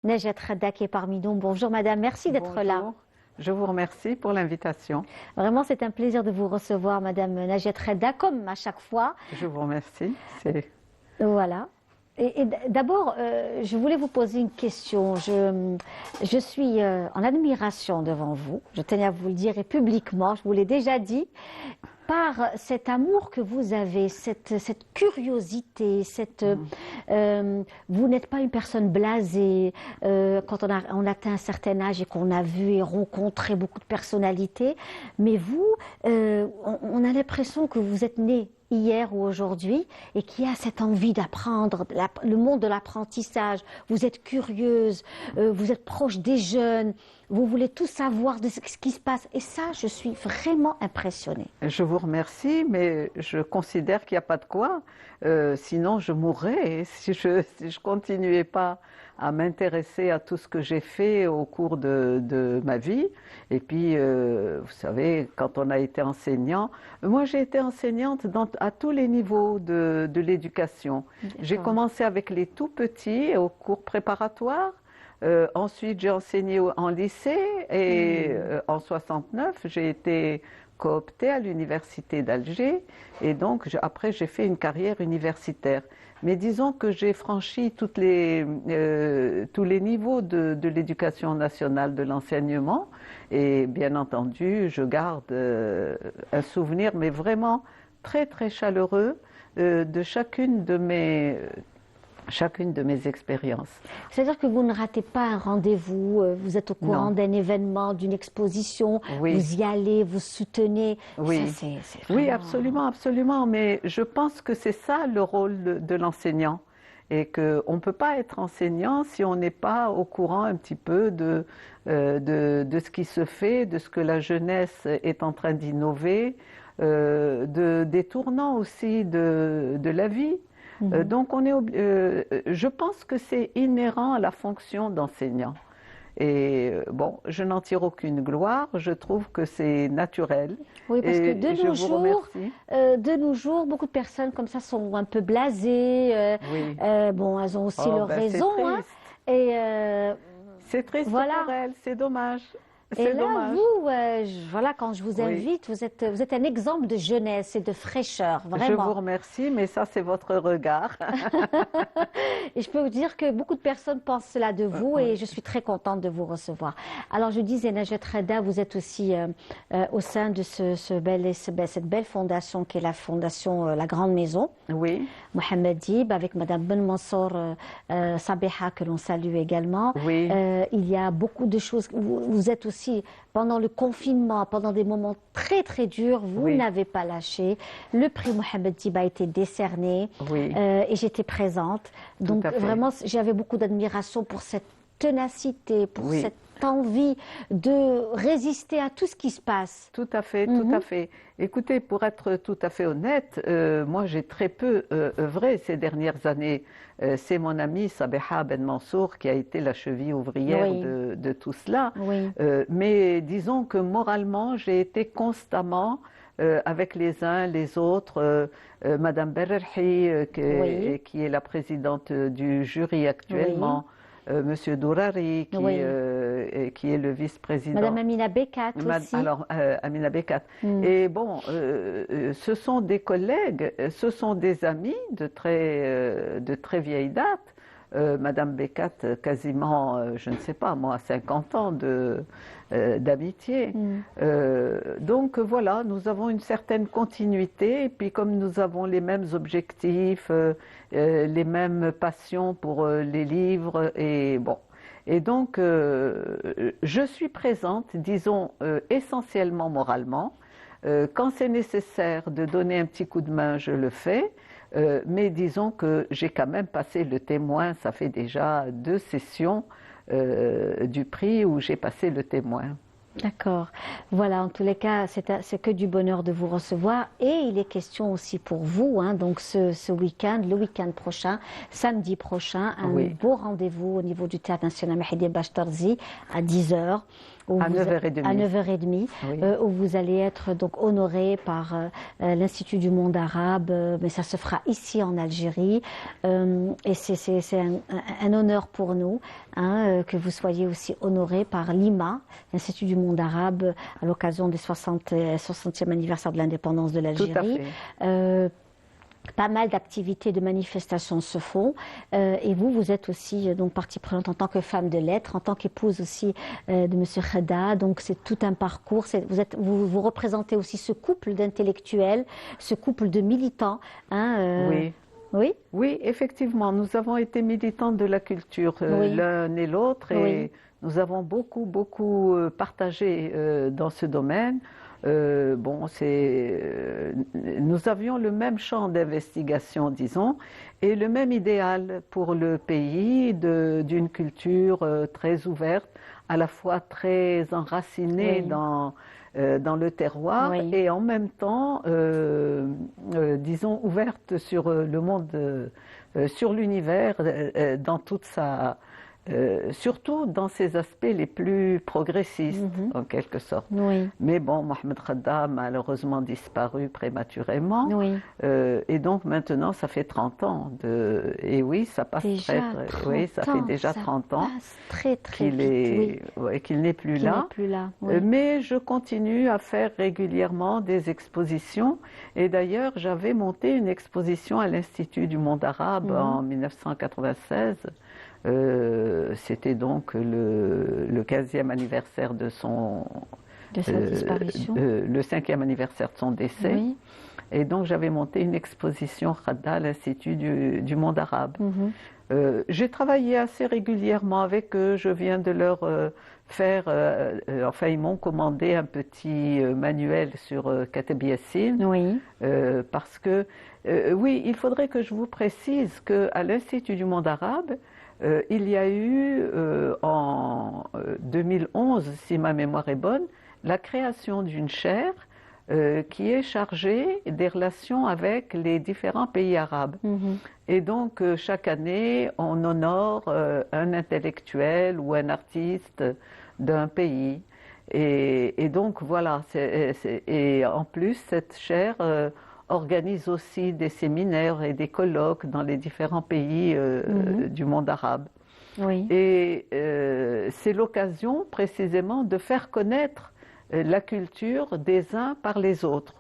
Najat Khadda qui est parmi nous. Bonjour madame, merci d'être là. Bonjour, je vous remercie pour l'invitation. Vraiment, c'est un plaisir de vous recevoir, madame Najat Khadda, comme à chaque fois. Je vous remercie. Voilà. D'abord, je voulais vous poser une question. Je suis en admiration devant vous. Je tenais à vous le dire et publiquement, je vous l'ai déjà dit, par cet amour que vous avez, cette curiosité, vous n'êtes pas une personne blasée. Quand on atteint un certain âge et qu'on a vu et rencontré beaucoup de personnalités, mais vous, on a l'impression que vous êtes né hier ou aujourd'hui et qui a cette envie d'apprendre, le monde de l'apprentissage. Vous êtes curieuse, vous êtes proche des jeunes, vous voulez tout savoir de ce qui se passe. Et ça, je suis vraiment impressionnée. Je vous remercie, mais je considère qu'il n'y a pas de quoi. Sinon, je mourrais si je continuais pas à m'intéresser à tout ce que j'ai fait au cours de ma vie. Et puis, vous savez, quand on a été enseignant, moi j'ai été enseignante à tous les niveaux de l'éducation. J'ai commencé avec les tout petits au cours préparatoire. Ensuite, j'ai enseigné en lycée et en 69, j'ai été cooptée à l'université d'Alger et donc après j'ai fait une carrière universitaire. Mais disons que j'ai franchi tous les niveaux de l'éducation nationale, de l'enseignement et bien entendu je garde un souvenir mais vraiment très très chaleureux de chacune de mes expériences. C'est-à-dire que vous ne ratez pas un rendez-vous, vous êtes au courant d'un événement, d'une exposition, vous y allez, vous soutenez. Oui, ça, c'est oui, vraiment... absolument, absolument. Mais je pense que c'est ça le rôle de l'enseignant. Et qu'on ne peut pas être enseignant si on n'est pas au courant un petit peu de ce qui se fait, de ce que la jeunesse est en train d'innover, des tournants aussi de la vie. Donc, je pense que c'est inhérent à la fonction d'enseignant. Et bon, je n'en tire aucune gloire, je trouve que c'est naturel. Oui, parce que Et de nos jours, beaucoup de personnes comme ça sont un peu blasées. Oui. Bon, elles ont aussi Oh, leur ben, c'est raison, hein. triste. Et C'est triste voilà. pour elles, c'est dommage. Et C'est là, dommage. vous, voilà, quand je vous Oui. invite, vous êtes un exemple de jeunesse et de fraîcheur, Je vous vraiment. remercie, mais ça, c'est votre regard. Et je peux vous dire que beaucoup de personnes pensent cela de vous et Oui. je suis très contente de vous recevoir. Alors, je disais, Najat Khadda, vous êtes aussi au sein de cette belle fondation qui est la fondation La Grande Maison. Oui. Mohamed Dib, avec Madame Ben Mansour Sabeha, que l'on salue également. Oui. Il y a beaucoup de choses. Vous êtes aussi, pendant le confinement, pendant des moments très très durs, vous n'avez pas lâché. Le prix Mohamed Dib a été décerné et j'étais présente. Donc vraiment, j'avais beaucoup d'admiration pour cette ténacité, pour cette envie de résister à tout ce qui se passe. Tout à fait, tout à fait. Écoutez, pour être tout à fait honnête, moi j'ai très peu œuvré ces dernières années. C'est mon ami Sabeha Ben Mansour qui a été la cheville ouvrière de tout cela. Mais disons que moralement, j'ai été constamment avec les uns, les autres. Madame Bererhi, qui est la présidente du jury actuellement. Monsieur Dourari, qui est le vice-président. Madame Amina Bekat aussi. Alors, Amina Bekat. Et bon, ce sont des collègues, ce sont des amis de très vieille date. Madame Bekat, quasiment, je ne sais pas, moi, 50 ans d'amitié. Donc voilà, nous avons une certaine continuité, et puis comme nous avons les mêmes objectifs, les mêmes passions pour les livres, et bon. Et donc, je suis présente, disons, essentiellement moralement. Quand c'est nécessaire de donner un petit coup de main, je le fais. Mais disons que j'ai quand même passé le témoin, ça fait déjà 2 sessions du prix où j'ai passé le témoin. D'accord. Voilà, en tous les cas, c'est que du bonheur de vous recevoir. Et il est question aussi pour vous, hein, donc ce week-end, le week-end prochain, samedi prochain, un Oui, beau rendez-vous au niveau du Théâtre national Mahdi Bachtarzi à 10 heures. à À 9h30. 9h30, Oui, où vous allez être donc honoré par l'Institut du monde arabe, mais ça se fera ici en Algérie. Et c'est un honneur pour nous, hein, que vous soyez aussi honoré par l'IMA, l'Institut du monde arabe, à l'occasion des 60e anniversaire de l'indépendance de tout à l'Algérie. fait. Pas mal d'activités, de manifestations se font. Et vous, vous êtes aussi donc partie prenante en tant que femme de lettres, en tant qu'épouse aussi de Monsieur Khada. Donc c'est tout un parcours. Vous représentez aussi ce couple d'intellectuels, ce couple de militants. Hein, Oui. oui, Oui, effectivement, nous avons été militantes de la culture oui, l'un et l'autre oui. et nous avons beaucoup partagé dans ce domaine. Bon, nous avions le même champ d'investigation, disons, et le même idéal pour le pays d'une culture très ouverte, à la fois très enracinée Oui, dans le terroir oui. et en même temps, disons, ouverte sur le monde, sur l'univers, dans toute surtout dans ses aspects les plus progressistes, Mhm. en quelque sorte. Oui, Mais bon, Mohamed Khadda a malheureusement disparu prématurément, oui. et donc maintenant, ça fait 30 ans. Et oui, ça passe très, Déjà très, oui, ça 30 fait ans, déjà ça 30 ans passe très très vite, oui, ouais, qu'il n'est plus qui n'est là. plus là, oui. Mais je continue à faire régulièrement des expositions. Et d'ailleurs, j'avais monté une exposition à l'Institut du monde arabe Mhm. en 1996. C'était donc le 15e anniversaire de De sa disparition, le 5e anniversaire de son décès. oui. Et donc, j'avais monté une exposition Khadda à l'Institut du monde arabe. Mhm. J'ai travaillé assez régulièrement avec eux. Je viens de leur faire, enfin, ils m'ont commandé un petit manuel sur Kateb Yassine, Oui. parce que, oui, il faudrait que je vous précise qu'à l'Institut du monde arabe, il y a eu en 2011, si ma mémoire est bonne, la création d'une chaire qui est chargée des relations avec les différents pays arabes. Mhm. Et donc, chaque année, on honore un intellectuel ou un artiste d'un pays. Et donc, voilà. Et en plus, cette chaire organise aussi des séminaires et des colloques dans les différents pays Mhm. du monde arabe. Oui. Et c'est l'occasion précisément de faire connaître la culture des uns par les autres.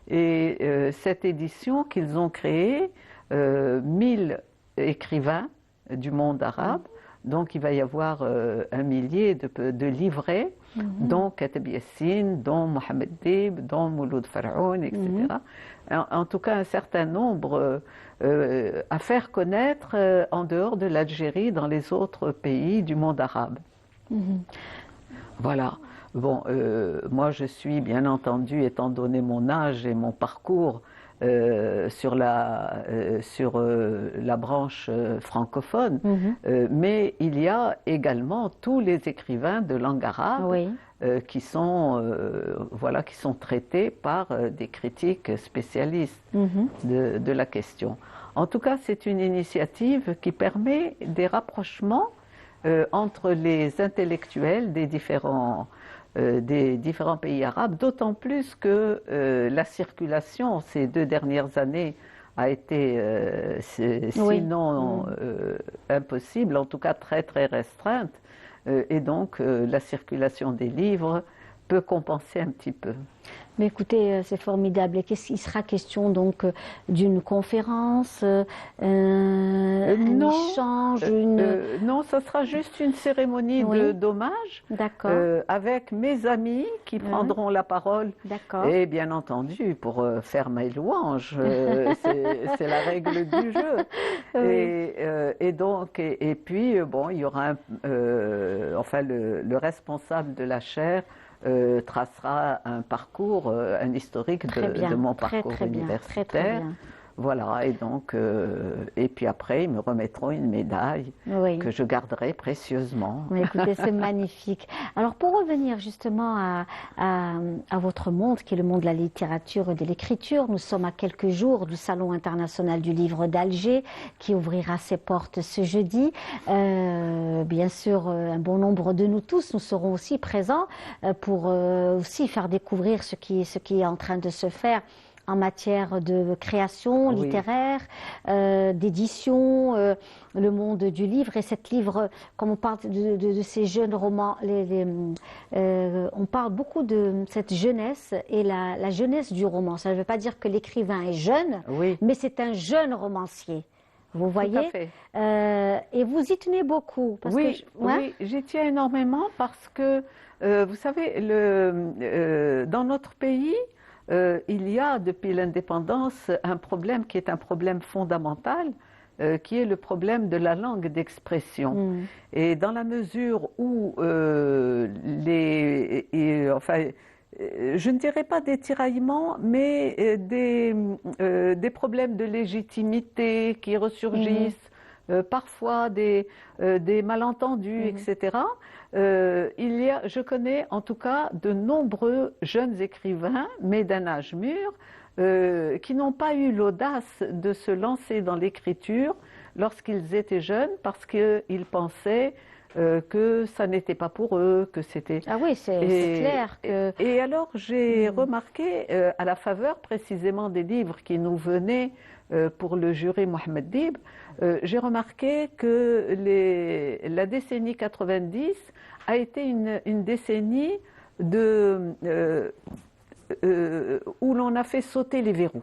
Et cette édition qu'ils ont créée, 1000 écrivains du monde arabe, donc il va y avoir un millier de livrets, Mhm. dont Kateb Yassine, dont Mohamed Dib, dont Mouloud Farhoun, Mhm. etc. En tout cas, un certain nombre à faire connaître en dehors de l'Algérie, dans les autres pays du monde arabe. Mhm. Voilà. Bon, moi je suis bien entendu, étant donné mon âge et mon parcours sur la branche francophone, Mhm. mais il y a également tous les écrivains de langue arabe Oui. voilà, qui sont traités par des critiques spécialistes Mhm. de la question. En tout cas, c'est une initiative qui permet des rapprochements entre les intellectuels des différents pays arabes, d'autant plus que la circulation ces 2 dernières années a été, Oui. sinon Mhm. impossible, en tout cas très très restreinte, et donc la circulation des livres peut compenser un petit peu. Mais écoutez, c'est formidable. Et qu'est-ce qu'il sera question donc d'une conférence, un Non, échange, une... non, ça sera juste une cérémonie Oui, d'hommage d'accord. avec mes amis qui Oui, prendront la parole. d'accord. Et bien entendu, pour faire mes louanges, c'est la règle du jeu. Oui. Et donc, et puis, bon, il y aura enfin, le responsable de la chaire tracera un parcours, un historique Très de bien, mon très parcours très bien, très très universitaire. bien. Voilà, et donc, et puis après, ils me remettront une médaille Oui. que je garderai précieusement. Mais écoutez, c'est magnifique. Alors, pour revenir justement à votre monde, qui est le monde de la littérature et de l'écriture, nous sommes à quelques jours du Salon international du livre d'Alger, qui ouvrira ses portes ce jeudi. Bien sûr, un bon nombre de nous tous, nous serons aussi présents pour aussi faire découvrir ce qui est en train de se faire en matière de création Oui. littéraire, d'édition, le monde du livre. Et cet livre, comme on parle de ces jeunes romans, on parle beaucoup de cette jeunesse et la jeunesse du roman. Ça ne veut pas dire que l'écrivain est jeune, Oui, mais c'est un jeune romancier. Vous tout à voyez? fait. Et vous y tenez beaucoup. Parce Oui, que, ouais? oui, j'y tiens énormément parce que, vous savez, dans notre pays, il y a depuis l'indépendance un problème qui est un problème fondamental, qui est le problème de la langue d'expression. Mm. Et dans la mesure où enfin, je ne dirais pas des tiraillements, mais des problèmes de légitimité qui ressurgissent, parfois des malentendus, etc. Je connais en tout cas de nombreux jeunes écrivains, mais d'un âge mûr, qui n'ont pas eu l'audace de se lancer dans l'écriture lorsqu'ils étaient jeunes parce qu'ils pensaient que ça n'était pas pour eux, que c'était... Ah oui, c'est clair que... Et alors j'ai remarqué, à la faveur précisément des livres qui nous venaient pour le jury Mohamed Dib, j'ai remarqué que la décennie 90 a été une décennie où l'on a fait sauter les verrous.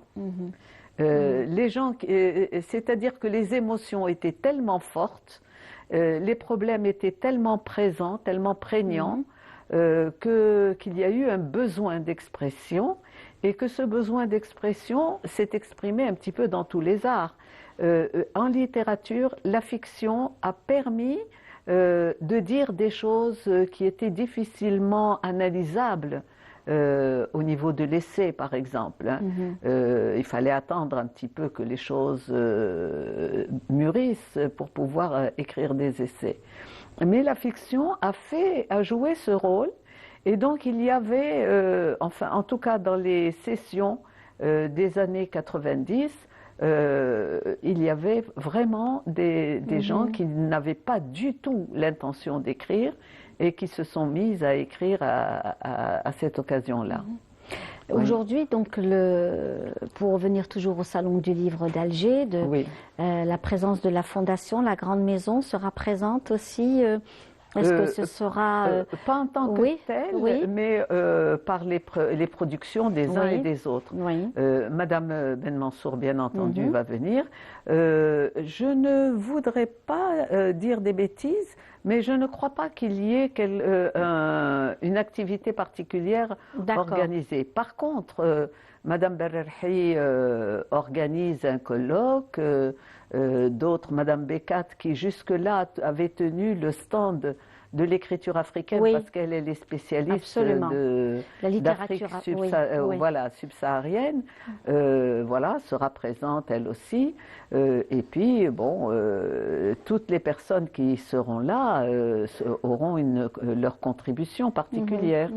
Les gens, c'est-à-dire que les émotions étaient tellement fortes, les problèmes étaient tellement présents, tellement prégnants, qu'il y a eu un besoin d'expression et que ce besoin d'expression s'est exprimé un petit peu dans tous les arts. En littérature, la fiction a permis de dire des choses qui étaient difficilement analysables au niveau de l'essai, par exemple. Il fallait attendre un petit peu que les choses mûrissent pour pouvoir écrire des essais. Mais la fiction a joué ce rôle, et donc il y avait, enfin, en tout cas dans les sessions des années 90, il y avait vraiment des gens qui n'avaient pas du tout l'intention d'écrire et qui se sont mis à écrire à cette occasion-là. Oui. Aujourd'hui, donc, pour revenir toujours au Salon du Livre d'Alger, Oui. La présence de la Fondation, la Grande Maison sera présente aussi. Est-ce que ce sera... pas en tant que oui, tel, oui. mais par les productions des uns Oui. et des autres. Oui. Madame Ben Mansour, bien entendu, va venir. Je ne voudrais pas dire des bêtises, mais je ne crois pas qu'il y ait une activité particulière organisée. Par contre, Madame Bererhi organise un colloque, d'autres, Madame Bekat, qui jusque-là avait tenu le stand de l'écriture africaine, Oui. parce qu'elle est spécialiste la littérature d'Afrique oui. voilà, subsaharienne, voilà, sera présente elle aussi. Et puis, bon, toutes les personnes qui seront là auront leur contribution particulière.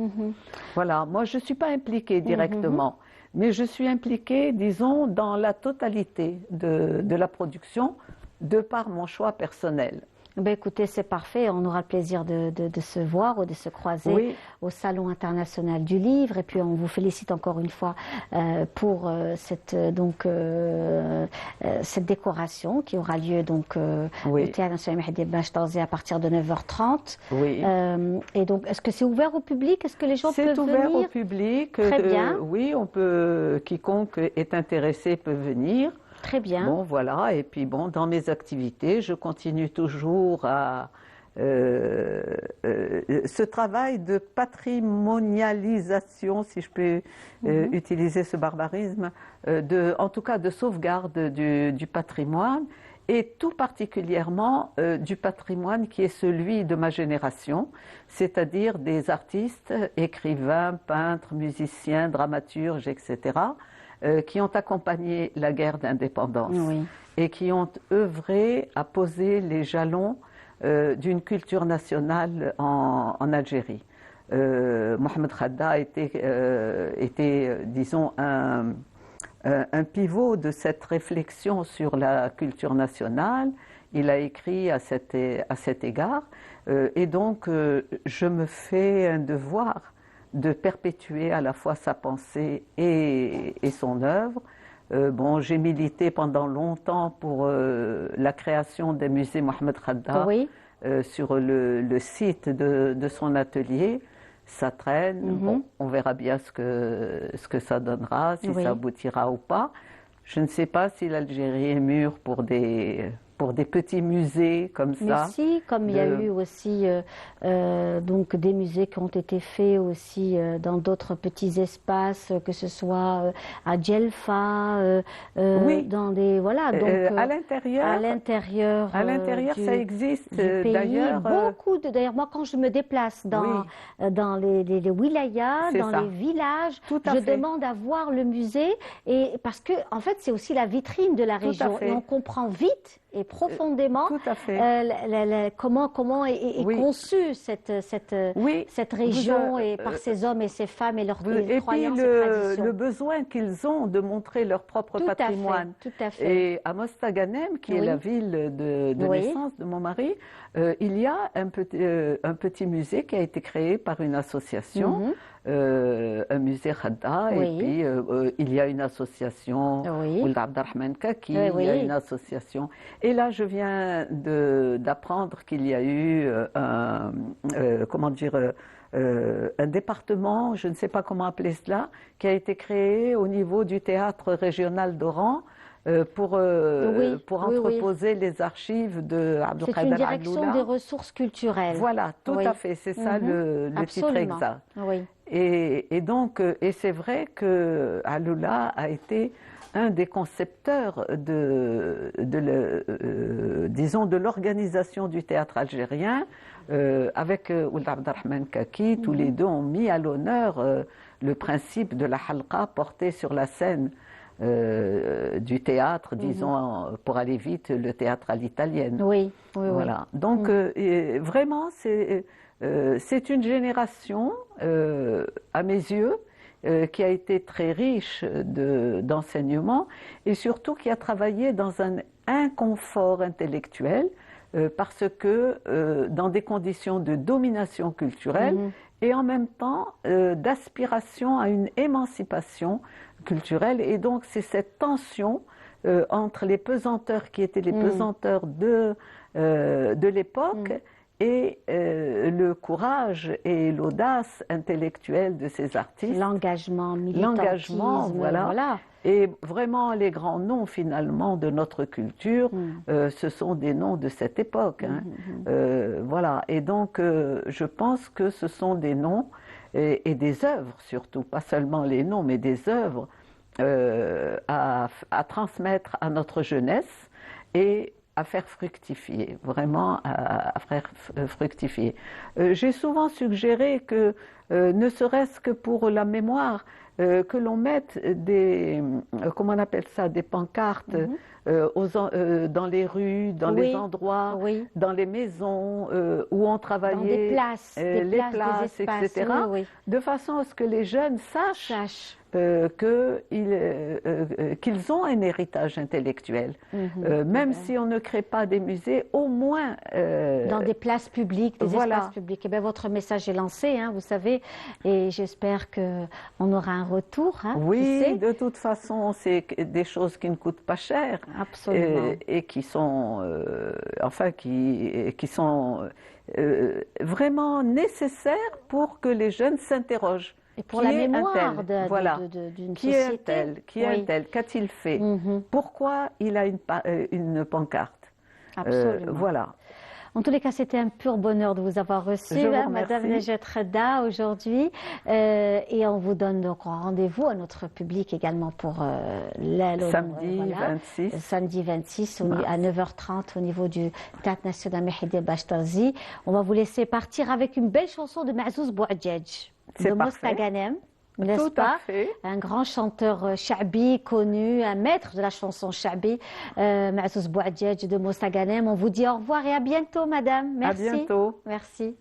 Voilà, moi je ne suis pas impliquée directement. Mais je suis impliquée, disons, dans la totalité de la production, de par mon choix personnel. Ben écoutez, c'est parfait. On aura le plaisir de se voir ou de se croiser au Salon international du livre. Et puis, on vous félicite encore une fois pour cette décoration qui aura lieu donc au Théâtre national Mehdi Ben Tarzé à partir de 9h30. Oui. Et donc, est-ce que c'est ouvert au public? Est-ce que les gens peuvent venir? C'est ouvert au public. Très bien. Oui, quiconque est intéressé peut venir. Très bien. Bon, voilà. Et puis, bon, dans mes activités, je continue toujours à ce travail de patrimonialisation, si je peux utiliser ce barbarisme, en tout cas de sauvegarde du patrimoine, et tout particulièrement du patrimoine qui est celui de ma génération, c'est-à-dire des artistes, écrivains, peintres, musiciens, dramaturges, etc., qui ont accompagné la guerre d'indépendance Oui. et qui ont œuvré à poser les jalons d'une culture nationale en Algérie. Mohamed Khadda était, disons, un pivot de cette réflexion sur la culture nationale. Il a écrit à cet égard. Et donc, je me fais un devoir de perpétuer à la fois sa pensée et son œuvre. Bon, j'ai milité pendant longtemps pour la création des musées Mohamed Khadda Oui. sur le site de son atelier. Ça traîne. Bon, on verra bien ce que ça donnera, si Oui. ça aboutira ou pas. Je ne sais pas si l'Algérie est mûre pour des petits musées comme Mais ça. si, comme il y a eu aussi donc des musées qui ont été faits aussi dans d'autres petits espaces, que ce soit à Djelfa, Oui. dans des voilà donc à l'intérieur, ça existe. du pays. D'ailleurs, D'ailleurs, moi, quand je me déplace dans les wilayas, C'est dans ça. les villages, Tout à je fait. demande à voir le musée et parce que en fait, c'est aussi la vitrine de la Tout à région fait. et on comprend vite et profondément Tout à fait. comment est Oui. conçue cette Oui. région Vous a- et par ces hommes et ces femmes et leurs Et puis croyances et traditions. le besoin qu'ils ont de montrer leur propre Tout à fait, patrimoine. tout à fait. Et à Mostaganem, qui est Oui. la ville de Oui. naissance de mon mari, il y a un petit musée qui a été créé par une association, un musée Khadda, Oui. et puis il y a une association, Oui. Ould Abdelrahman Kaki, Oui, il y a oui. une association. Et là, je viens d'apprendre qu'il y a eu un département, je ne sais pas comment appeler cela, qui a été créé au niveau du théâtre régional d'Oran pour Oui, entreposer les archives de C'est Abdelkader une direction Alloula. des ressources culturelles. Voilà, tout Oui. à fait, c'est ça le titre Absolument. exact. Oui. Et donc, et c'est vrai que Alloula a été un des concepteurs disons, de l'organisation du théâtre algérien, avec Ould Abdelrahman Kaki. Tous les deux ont mis à l'honneur le principe de la halqa porté sur la scène du théâtre, disons, pour aller vite, le théâtre à l'italienne. Oui, oui, Voilà. Donc, vraiment, c'est une génération, à mes yeux, qui a été très riche d'enseignement et surtout qui a travaillé dans un inconfort intellectuel parce que dans des conditions de domination culturelle et en même temps d'aspiration à une émancipation culturelle. Et donc c'est cette tension entre les pesanteurs qui étaient les pesanteurs de l'époque et le courage et l'audace intellectuelle de ces artistes. L'engagement, militantisme. L'engagement, voilà. Et vraiment, les grands noms, finalement, de notre culture, ce sont des noms de cette époque. Hein. Voilà. Et donc, je pense que ce sont des noms et des œuvres, surtout, pas seulement les noms, mais des œuvres à transmettre à notre jeunesse et à faire fructifier, vraiment à faire fructifier. J'ai souvent suggéré que, ne serait-ce que pour la mémoire, que l'on mette comment on appelle ça, des pancartes dans les rues, dans les endroits, dans les maisons où on travaillait, dans des places, les places, des espaces, etc., de façon à ce que les jeunes sachent qu'ils ont un héritage intellectuel. Même si on ne crée pas des musées, au moins... dans des places publiques, des espaces publics. Et bien, votre message est lancé, hein, vous savez, et j'espère qu'on aura un retour. Hein, oui, de toute façon, c'est des choses qui ne coûtent pas cher. Absolument. Et qui sont, qui sont vraiment nécessaires pour que les jeunes s'interrogent. Et pour la mémoire d'une qui est société. un tel, qui est un tel, qu'a-t-il fait, pourquoi il a une pancarte. Absolument. Voilà. En tous les cas, c'était un pur bonheur de vous avoir reçu, Madame Nejat Khadda, aujourd'hui. Et on vous donne donc rendez-vous à notre public également pour samedi 26 à 9h30 au niveau du Théâtre National Mehdi Bachtarzi. On va vous laisser partir avec une belle chanson de Mazouz Bouadjedj de Mostaganem. n'est-ce Tout à pas? fait. Un grand chanteur chabi connu, un maître de la chanson chabi, Maazouz Bouadjedj de Moussa Ghanem. On vous dit au revoir et à bientôt, madame. À Merci. bientôt. Merci.